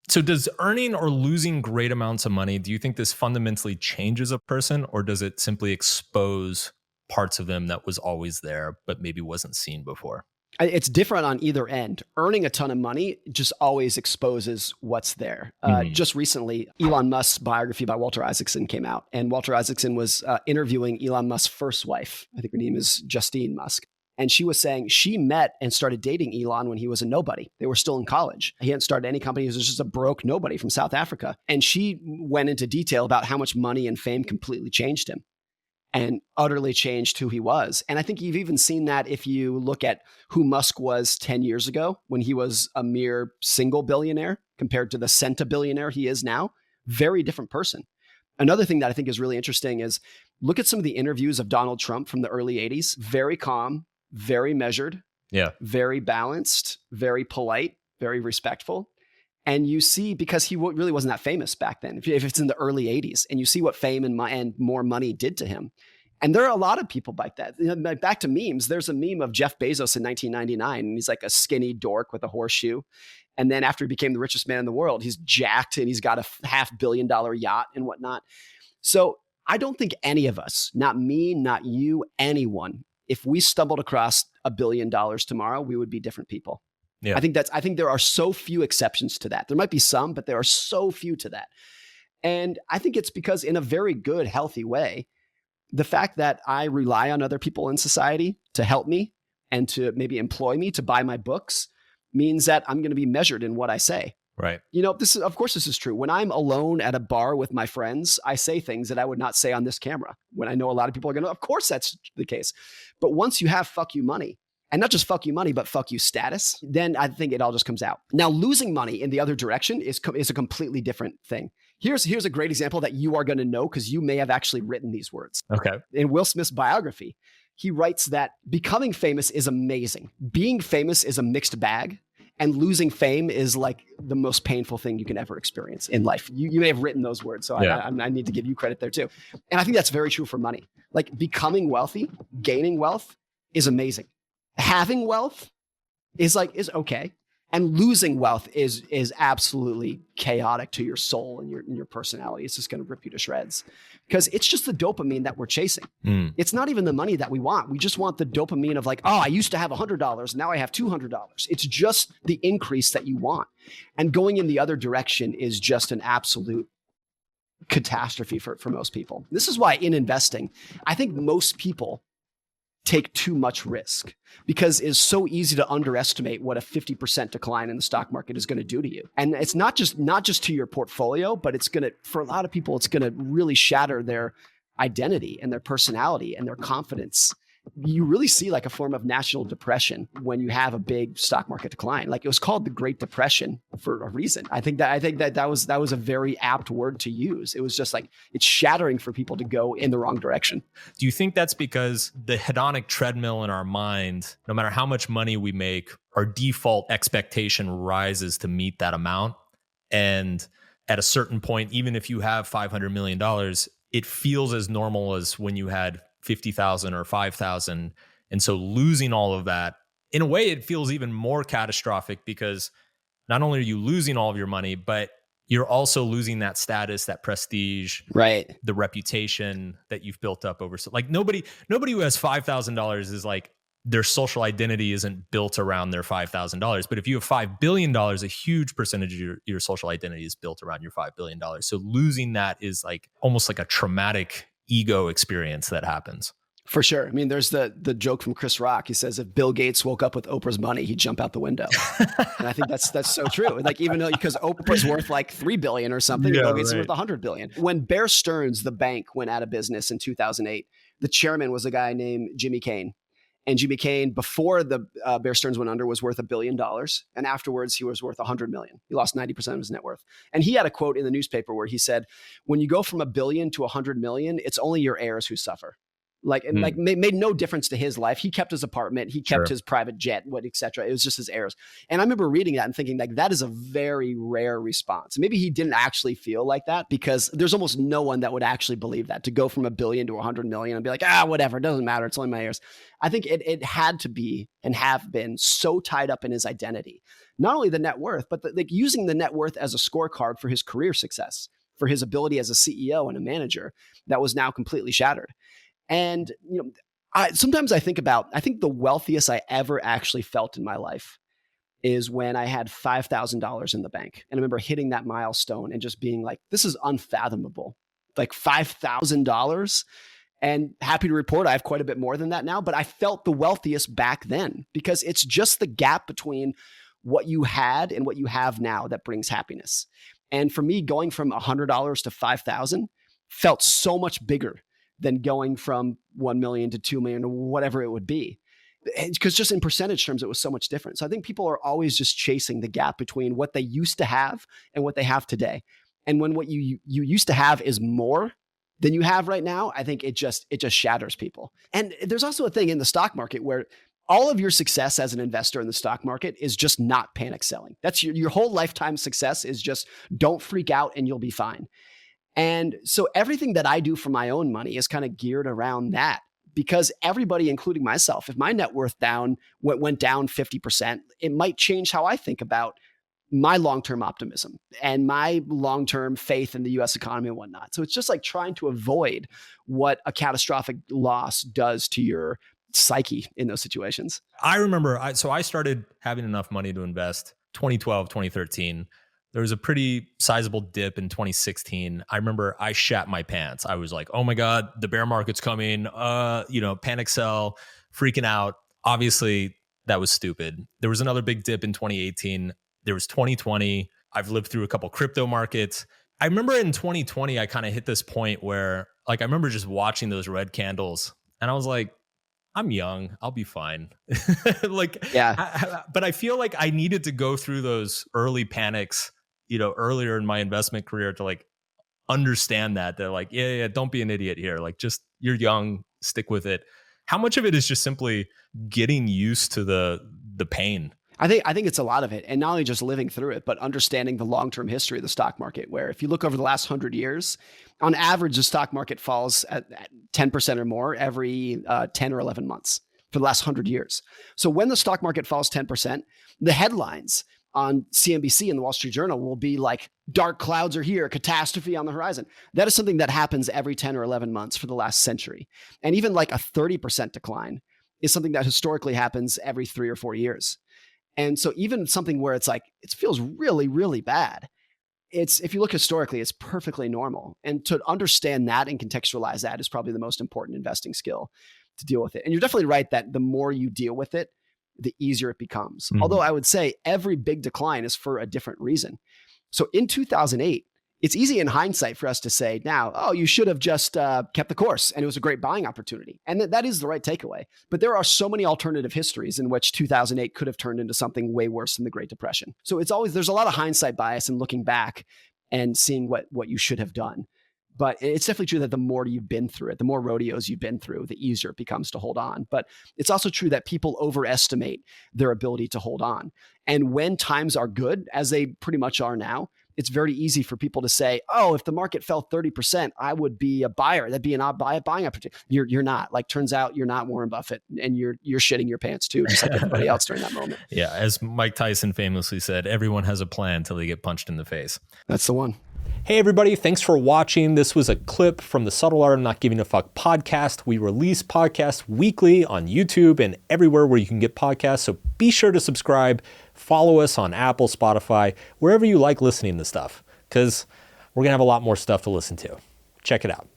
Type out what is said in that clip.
So does earning or losing great amounts of money, do you think this fundamentally changes a person, or does it simply expose parts of them that was always there but maybe wasn't seen before? It's different on either end. Earning a ton of money just always exposes what's there. Mhm. Just recently, Elon Musk's biography by Walter Isaacson came out, and Walter Isaacson was interviewing Elon Musk's first wife. I think her name is Justine Musk. And she was saying she met and started dating Elon when he was a nobody. They were still in college. He hadn't started any company. He was just a broke nobody from South Africa. And she went into detail about how much money and fame completely changed him and utterly changed who he was. And I think you've even seen that if you look at who Musk was 10 years ago when he was a mere single billionaire compared to the centabillionaire he is now. Very different person. Another thing that I think is really interesting is look at some of the interviews of Donald Trump from the early 80s. Very calm, very measured, Yeah. very balanced, very polite, very respectful. And you see, because he really wasn't that famous back then, if it's in the early 80s, and you see what fame and more money did to him. And there are a lot of people like that. You know, back to memes, there's a meme of Jeff Bezos in 1999, and he's like a skinny dork with a horseshoe. And then after he became the richest man in the world, he's jacked and he's got a $500 million yacht and whatnot. So I don't think any of us, not me, not you, anyone, if we stumbled across $1 billion tomorrow, we would be different people. Yeah. I think there are so few exceptions to that. There might be some, but there are so few to that. And I think it's because in a very good, healthy way, the fact that I rely on other people in society to help me and to maybe employ me to buy my books means that I'm going to be measured in what I say. Right. You know, of course, this is true. When I'm alone at a bar with my friends, I say things that I would not say on this camera. When I know a lot of people are going to, of course, that's the case. But once you have fuck you money, and not just fuck you money, but fuck you status, then I think it all just comes out. Now, losing money in the other direction is a completely different thing. Here's a great example that you are going to know because you may have actually written these words. Okay. In Will Smith's biography, he writes that becoming famous is amazing. Being famous is a mixed bag. And losing fame is like the most painful thing you can ever experience in life. You may have written those words, so yeah. I need to give you credit there too. And I think that's very true for money. Like becoming wealthy, gaining wealth is amazing. Having wealth is okay, and losing wealth is absolutely chaotic to your soul and your personality. It's just going to rip you to shreds because it's just the dopamine that we're chasing. It's not even the money that we want. We just want the dopamine of like, oh, I used to have $100, now I have $200. It's just the increase that you want, and going in the other direction is just an absolute catastrophe for most people. This is why in investing, I think most people take too much risk because it's so easy to underestimate what a 50% decline in the stock market is going to do to you. And it's not just to your portfolio, but it's going to, for a lot of people, it's going to really shatter their identity and their personality and their confidence. You really see like a form of national depression when you have a big stock market decline. Like it was called the Great Depression for a reason. I think that was a very apt word to use. It was just like it's shattering for people to go in the wrong direction. Do you think that's because the hedonic treadmill in our mind, no matter how much money we make, our default expectation rises to meet that amount? And at a certain point, even if you have $500 million, it feels as normal as when you had 50,000 or 5,000. And so losing all of that, in a way, it feels even more catastrophic because not only are you losing all of your money, but you're also losing that status, that prestige, right? The reputation that you've built up over. So like nobody who has $5,000 is like their social identity isn't built around their $5,000. But if you have $5 billion, a huge percentage of your social identity is built around your $5 billion. So losing that is like almost like a traumatic ego experience that happens. For sure. I mean, there's the joke from Chris Rock. He says, if Bill Gates woke up with Oprah's money, he'd jump out the window. And I think that's so true. Like, even though, because Oprah's worth like $3 billion or something, Bill Gates is worth $100 billion. When Bear Stearns, the bank, went out of business in 2008, the chairman was a guy named Jimmy Kane. And Jimmy Kane, before the Bear Stearns went under, was worth $1 billion. And afterwards, he was worth $100 million. He lost 90% of his net worth. And he had a quote in the newspaper where he said, when you go from $1 billion to $100 million, it's only your heirs who suffer. Like made no difference to his life. He kept his apartment, he kept his private jet, etc. It was just his heirs. And I remember reading that and thinking like that is a very rare response. Maybe he didn't actually feel like that because there's almost no one that would actually believe that, to go from $1 billion to $100 million and be like, whatever, it doesn't matter, it's only my heirs. I think it had to be and have been so tied up in his identity not only the net worth, but like using the net worth as a scorecard for his career success, for his ability as a CEO and a manager that was now completely shattered. And, sometimes I think the wealthiest I ever actually felt in my life is when I had $5,000 in the bank. And I remember hitting that milestone and just being like, this is unfathomable. Like $5,000. And happy to report, I have quite a bit more than that now, but I felt the wealthiest back then because it's just the gap between what you had and what you have now that brings happiness. And for me, going from $100 to 5,000 felt so much bigger than going from 1 million to 2 million or whatever it would be. Because just in percentage terms, it was so much different. So I think people are always just chasing the gap between what they used to have and what they have today. And when what you used to have is more than you have right now, I think it just shatters people. And there's also a thing in the stock market where all of your success as an investor in the stock market is just not panic selling. That's your whole lifetime success is just don't freak out and you'll be fine. And so everything that I do for my own money is kind of geared around that. Because everybody, including myself, if my net worth went down 50%, it might change how I think about my long-term optimism and my long-term faith in the US economy and whatnot. So it's just like trying to avoid what a catastrophic loss does to your psyche in those situations. I remember, I started having enough money to invest 2012, 2013. There was a pretty sizable dip in 2016. I remember I shat my pants. I was like, oh my God, the bear market's coming, panic sell, freaking out. Obviously, that was stupid. There was another big dip in 2018. There was 2020. I've lived through a couple crypto markets. I remember in 2020, I kind of hit this point where I remember just watching those red candles and I was like, I'm young. I'll be fine. Yeah. But I feel like I needed to go through those early panics, earlier in my investment career to understand that they're like, yeah, don't be an idiot here. Just you're young, stick with it. How much of it is just simply getting used to the pain? I think it's a lot of it, and not only just living through it, but understanding the long-term history of the stock market, where if you look over the last 100 years, on average, the stock market falls at 10% or more every 10 or 11 months for the last 100 years. So when the stock market falls 10%, the headlines on CNBC and the Wall Street Journal will be like, dark clouds are here, catastrophe on the horizon. That is something that happens every 10 or 11 months for the last century. And even like a 30% decline is something that historically happens every 3 or 4 years. And so even something where it's like, it feels really, really bad. If you look historically, it's perfectly normal. And to understand that and contextualize that is probably the most important investing skill to deal with it. And you're definitely right that the more you deal with it, the easier it becomes. Mm-hmm. Although I would say every big decline is for a different reason. So in 2008, it's easy in hindsight for us to say now, oh, you should have just kept the course and it was a great buying opportunity. And that is the right takeaway. But there are so many alternative histories in which 2008 could have turned into something way worse than the Great Depression. So there's a lot of hindsight bias in looking back and seeing what you should have done. But it's definitely true that the more you've been through it, the more rodeos you've been through, the easier it becomes to hold on. But it's also true that people overestimate their ability to hold on. And when times are good, as they pretty much are now, it's very easy for people to say, oh, if the market fell 30%, I would be a buyer. That'd be an buying opportunity. You're not. Turns out you're not Warren Buffett, and you're shitting your pants too, just like everybody else during that moment. Yeah, as Mike Tyson famously said, everyone has a plan until they get punched in the face. That's the one. Hey everybody, thanks for watching. This was a clip from the Subtle Art of Not Giving a Fuck podcast. We release podcasts weekly on YouTube and everywhere where you can get podcasts, so be sure to subscribe. Follow us on Apple, Spotify, wherever you like listening to stuff, because we're going to have a lot more stuff to listen to. Check it out.